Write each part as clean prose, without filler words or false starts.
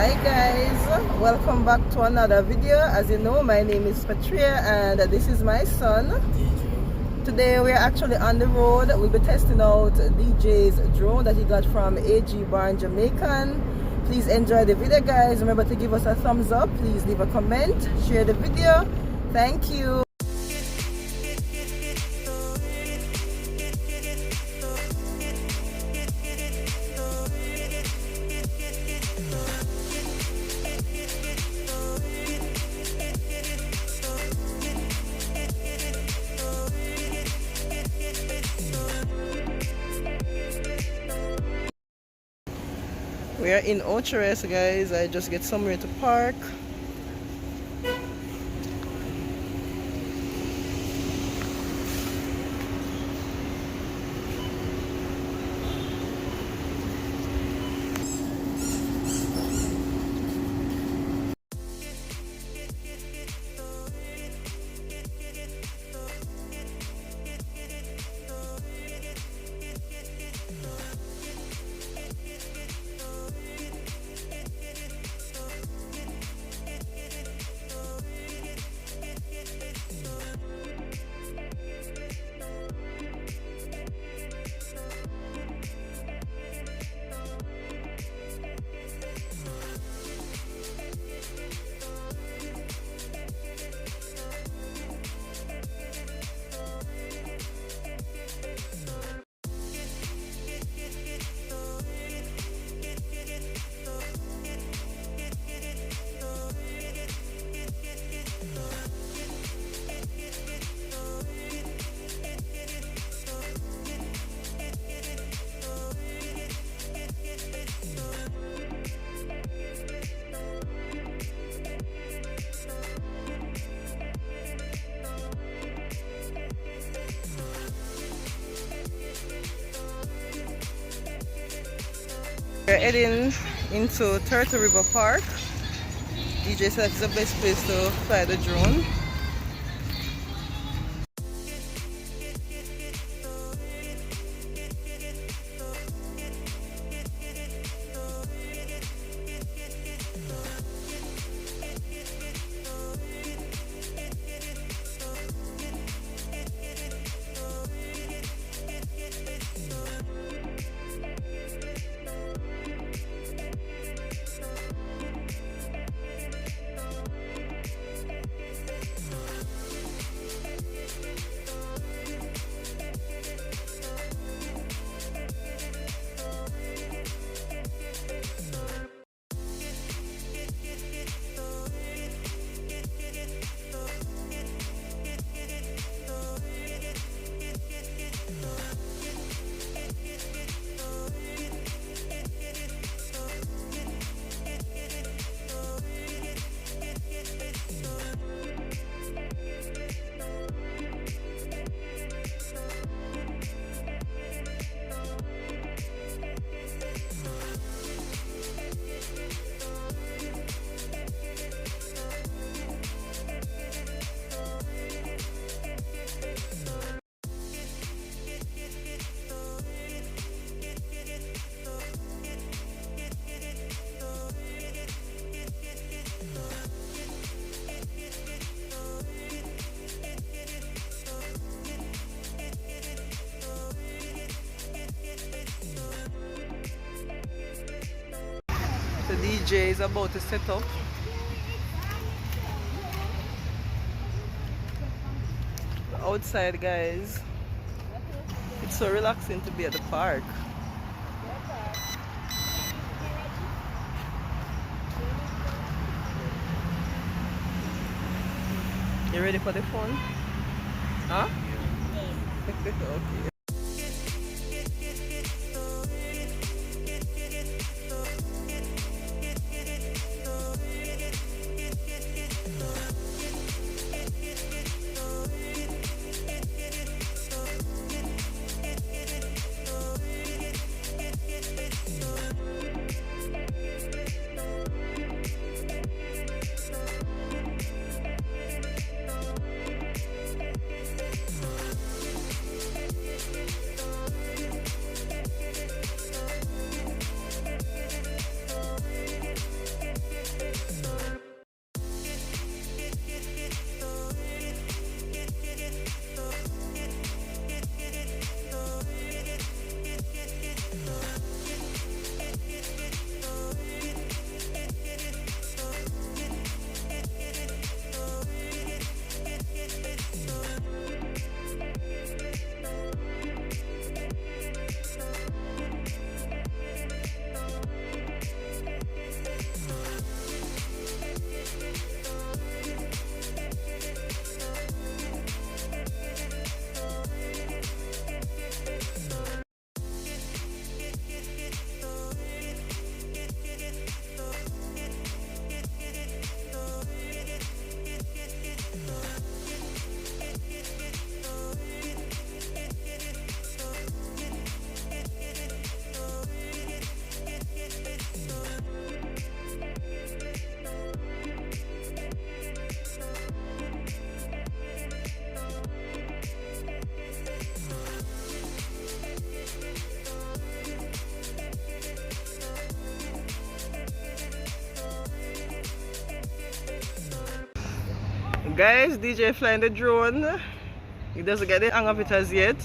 Hi guys, welcome back to another video. As you know, my name is Patria and this is my son DJ. Today we're actually on the road. We'll be testing out DJ's drone that he got from AG Barn Jamaican. Please enjoy the video guys. Remember to give us a thumbs up. Please leave a comment, share the video. Thank you. We are in Ocherest guys. I just get somewhere to park. We're heading into Turtle River Park. DJ said it's the best place to fly the drone. The DJ is about to set up. Outside guys, it's so relaxing to be at the park. You ready for the phone? Huh? Okay. Guys, DJ flying the drone. He doesn't get the hang of it as yet.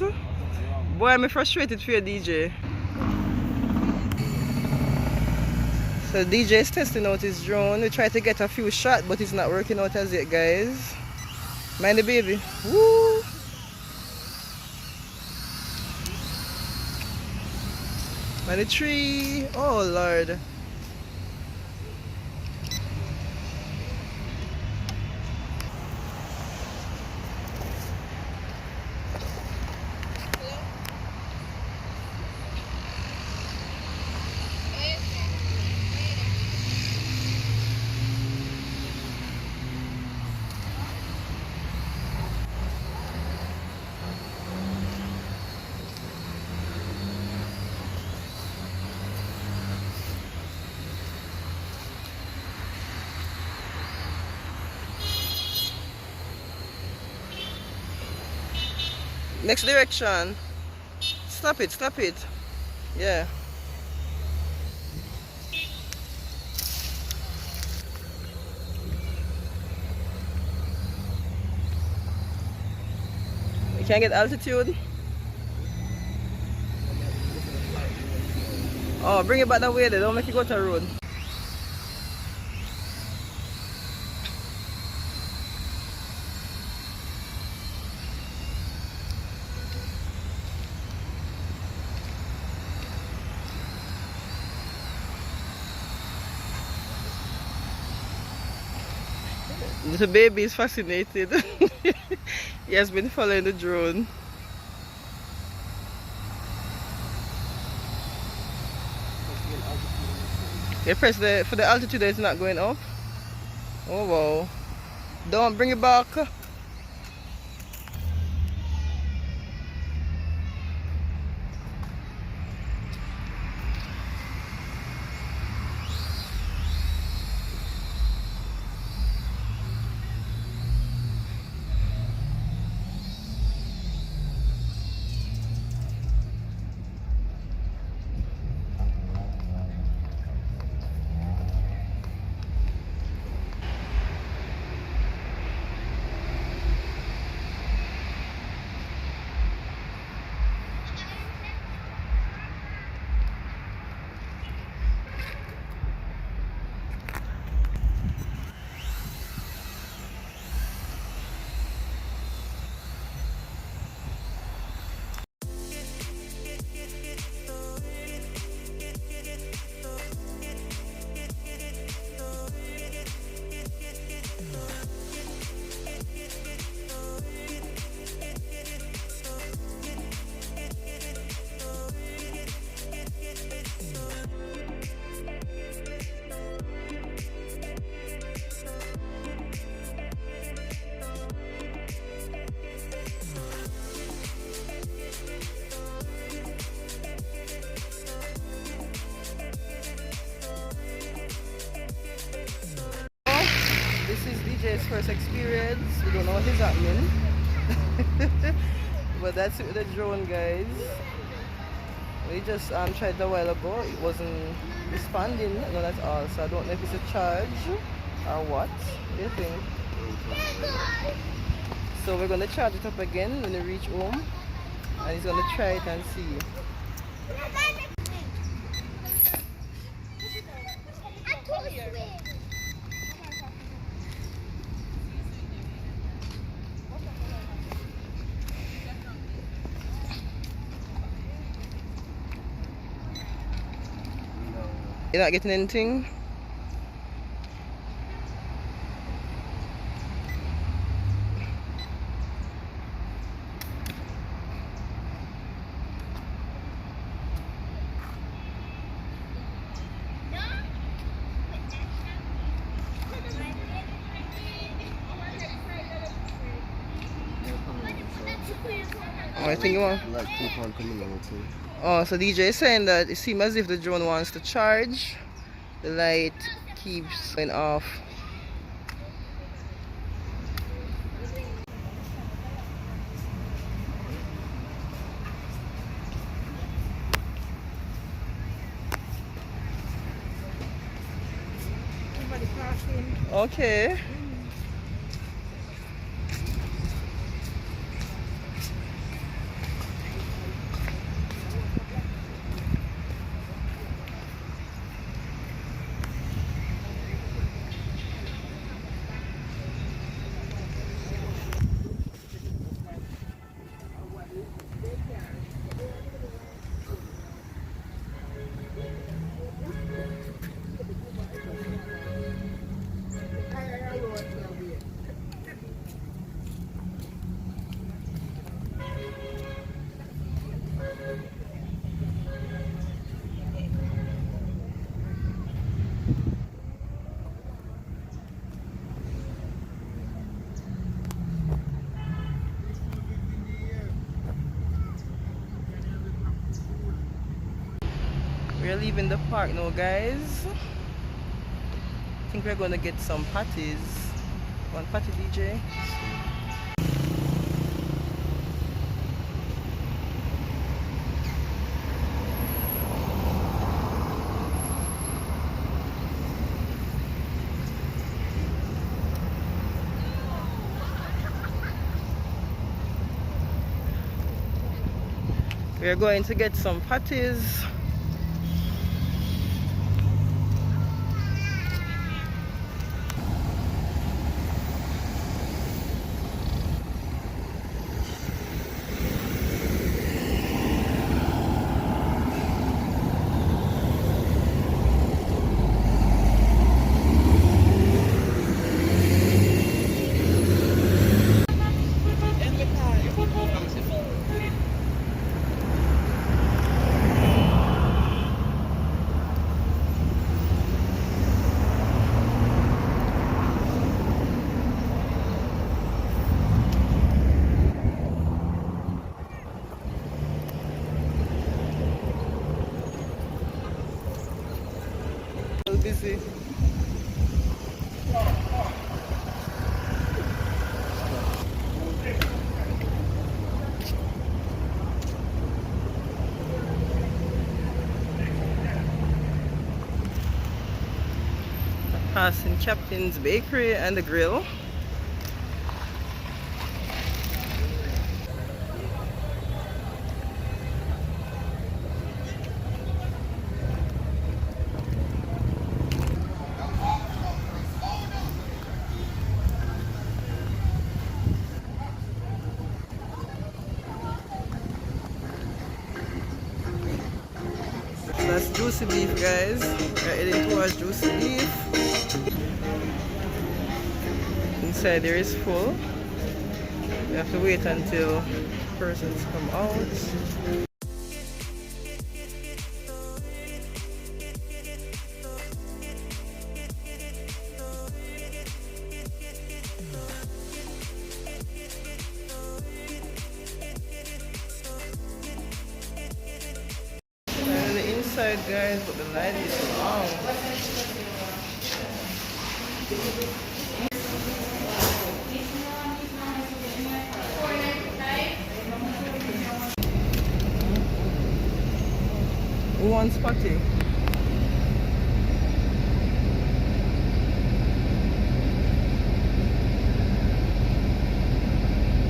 Boy, I'm frustrated for your DJ. So DJ is testing out his drone. We try to get a few shots, but it's not working out as yet, guys. Mind the baby. Woo! Mind the tree. Oh Lord. Next direction. Stop it, stop it. Yeah. You can't get altitude? Oh, bring it back that way then. Don't make it go to the road. The baby is fascinated. He has been following the drone. You press for the altitude that it's not going up. Oh wow. Don't bring it back. This is DJ's first experience. We don't know what is happening. But that's it with the drone, guys. We just tried a while ago. It wasn't responding, none at all. So I don't know if it's a charge or what. What do you think? So we're gonna charge it up again when we reach home. And he's gonna try it and see. You're not getting anything? Oh, I think you want. Like keep on coming over too. Oh, so DJ is saying that it seems as if the drone wants to charge. The light keeps going off. Okay. We're leaving the park now, guys. I think we're gonna get some patties. One patty, DJ. We're going to get some patties. Busy. Passing Captain's Bakery and the Grill. That's Juicy Beef, guys. We're heading towards Juicy Beef. Inside there is full. We have to wait until persons come out. And the inside, guys, but the line is long. Who wants patty?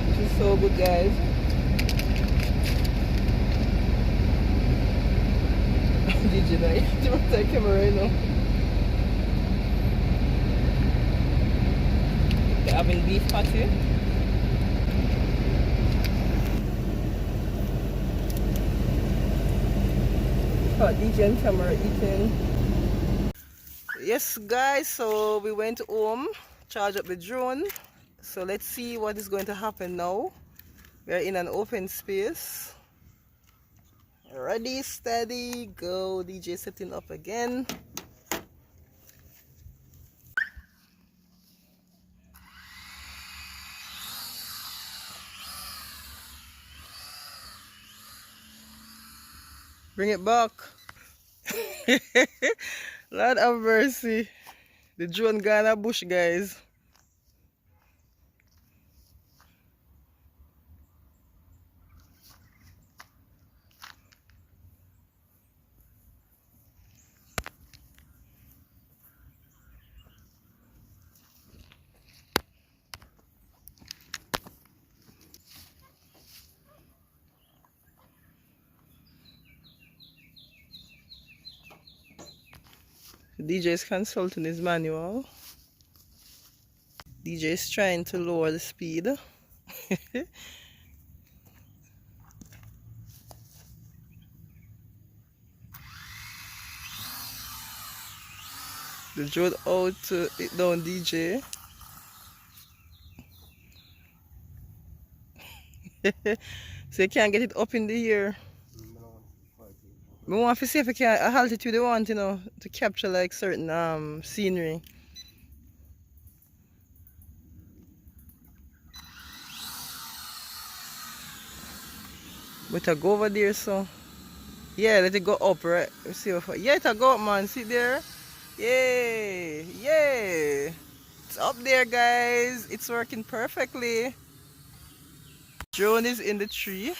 This is so good, guys. Did you know? You want to take camera right now? They're having beef patty. DJ and camera eating. Yes, guys, so we went home, charged up the drone. So let's see what is going to happen now. We are in an open space. Ready, steady, go. DJ setting up again. Bring it back. Lord have mercy. The drone gone a bush, guys. DJ is consulting his manual. DJ is trying to lower the speed. The drone out to it down DJ. So you can't get it up in the air. I want to see if I can a altitude I want, you know, to capture like certain scenery. But I go over there, so Yeah, let it go up, right? Let's see how far. Yeah, it'll go up, man. See there? Yay! Yay! It's up there, guys. It's working perfectly. Drone is in the tree.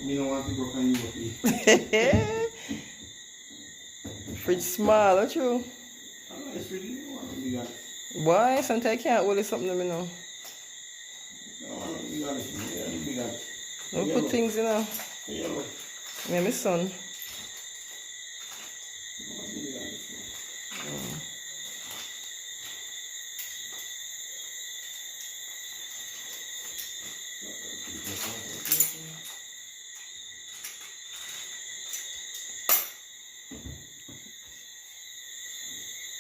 You don't want to go can you Fridge small, don't you? it's really want to be that. Why? Sometimes I can't hold it something to me now. Don't put things in now. Yeah, my son.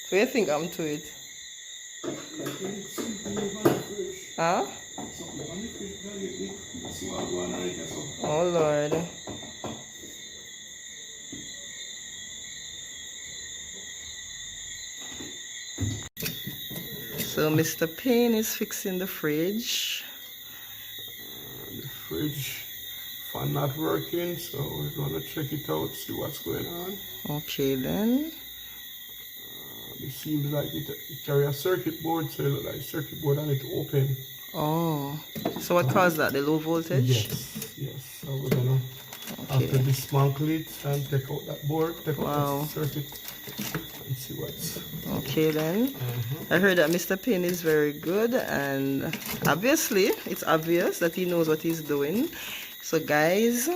So you think I'm to it? Huh? Oh Lord. So Mr. Payne is fixing the fridge. The fridge fan not working, so we're gonna check it out, see what's going on. Okay then. It seems like it carry a circuit board, so it look like circuit board and it open. Oh. So what caused that? The low voltage? Yes. So we're gonna have to dismantle it and take out that board, take out the circuit and see what's. Okay then. I heard that Mr. Payne is very good, and obviously it's obvious that he knows what he's doing. So guys,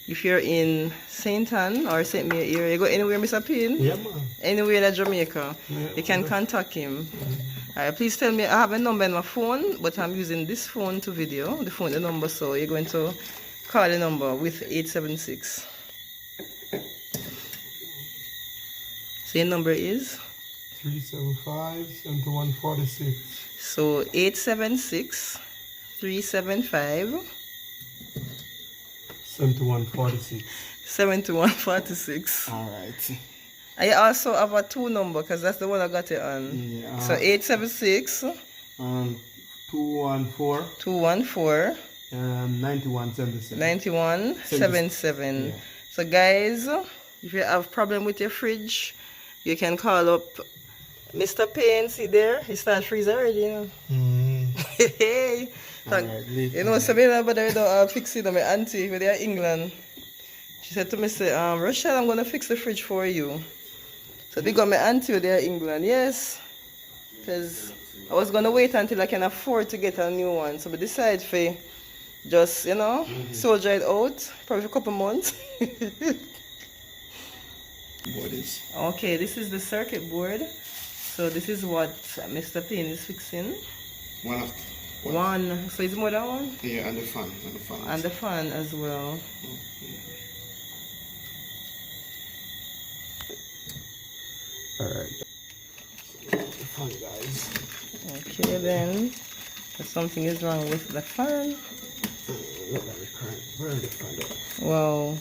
if you're in St. Ann or St. Mary area, you go anywhere, Mr. Payne? Yeah, man. Anywhere in Jamaica, you can contact him. Alright, please tell me, I have a number in my phone, but I'm using this phone to video, the number, so you're going to call the number with 876. So your number is? 375-7146. So 876-375 7146. 7146. Alright. I also have a 2 number because that's the one I got it on. Yeah. So 876 214 9177. 9177. Yeah. So guys, if you have problem with your fridge, you can call up Mr. Payne. See there, he started freezing already, you know. Hey, you know, so but I don't fix it. My auntie, when they are in England, she said to me, say, Rachel, I'm gonna fix the fridge for you. So they got my auntie when they are in England, yes. Because I was gonna wait until I can afford to get a new one. So I decided for just, you know, soldier it out, probably for a couple months. What is? Okay, this is the circuit board. So this is what Mr. Payne is fixing. One. So it's more than one? Yeah, and the fan. And the fan as well. Alright. The fan, guys. Okay then. So something is wrong with the fan. Look at the current. Burn the fan up. Wow.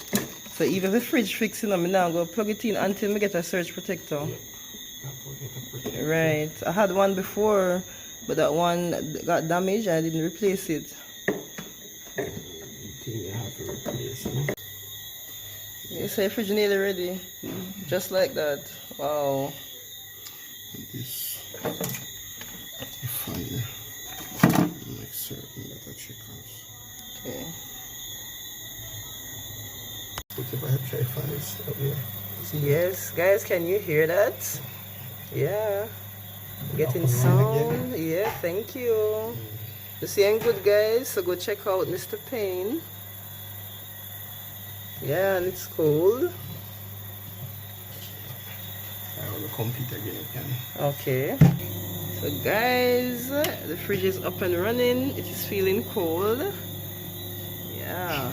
So even the fridge fixing them, now I'm going to plug it in until we get a surge protector. Yeah. Right. I had one before, but that one got damaged and I didn't replace it. You have to replace it. You say fridge nearly ready. Just like that. Wow. This fire. Make certain that the checkers. Okay. Whatever try fan is up there. Yes, guys, can you hear that? Yeah. Getting sound. Yeah, thank you. You see, I'm good, guys. So go check out Mr. Payne. Yeah, and it's cold. I will complete again. Okay. So, guys, the fridge is up and running. It is feeling cold. Yeah.